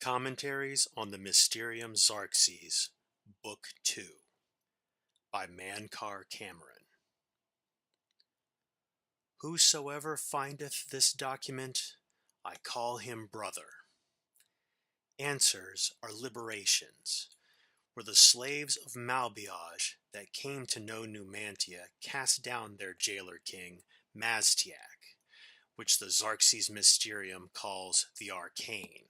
Commentaries on the Mysterium Xerxes, Book 2, by Mankar Cameron. Whosoever findeth this document, I call him brother. Answers are liberations, where the slaves of Malbiage that came to know Numantia cast down their jailer king, Maztiak, which the Xerxes Mysterium calls the Arcane.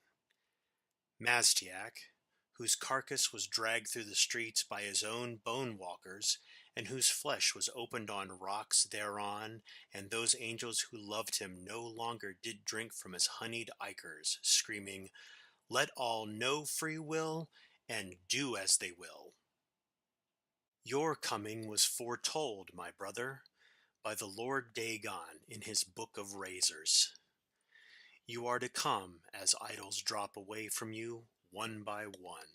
Maztiak, whose carcass was dragged through the streets by his own bone walkers, and whose flesh was opened on rocks thereon, and those angels who loved him no longer did drink from his honeyed ichors, screaming, "Let all know free will, and do as they will." Your coming was foretold, my brother, by the Lord Dagon in his Book of Razors. You are to come as idols drop away from you, one by one.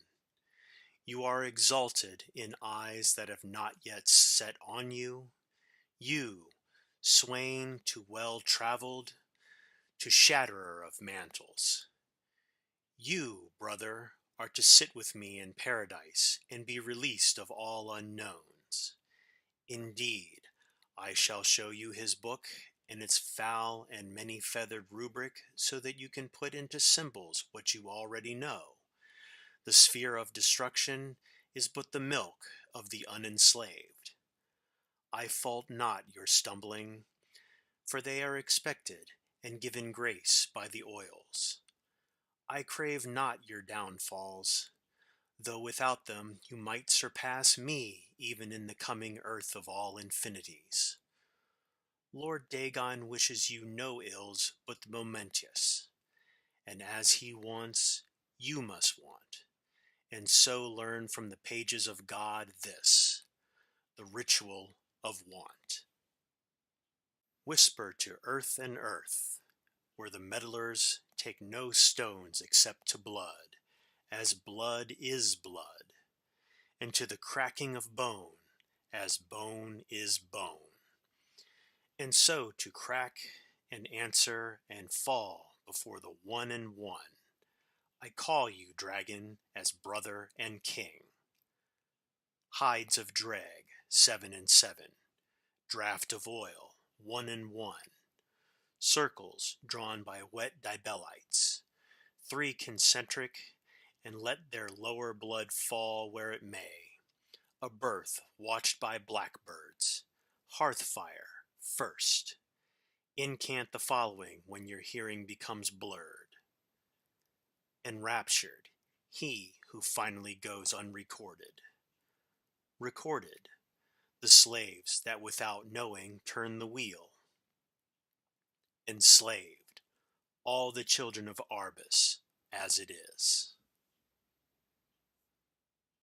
You are exalted in eyes that have not yet set on you. You, swain to well-traveled, to shatterer of mantles. You, brother, are to sit with me in paradise and be released of all unknowns. Indeed, I shall show you his book and its foul and many-feathered rubric so that you can put into symbols what you already know. The sphere of destruction is but the milk of the unenslaved. I fault not your stumbling, for they are expected and given grace by the oils. I crave not your downfalls, though without them you might surpass me even in the coming earth of all infinities. Lord Dagon wishes you no ills but the momentous, and as he wants, you must want, and so learn from the pages of God this, the ritual of want. Whisper to earth and earth, where the meddlers take no stones except to blood, as blood is blood, and to the cracking of bone, as bone is bone. And so to crack and answer and fall before the one and one, I call you, dragon, as brother and king. Hides of drag, 7 and 7, draught of oil, 1 and 1, circles drawn by wet dibellites, 3 concentric, and let their lower blood fall where it may, a birth watched by blackbirds, hearth fire, first. Incant the following when your hearing becomes blurred. Enraptured, he who finally goes unrecorded. Recorded, the slaves that without knowing turn the wheel. Enslaved, all the children of Arbus, as it is.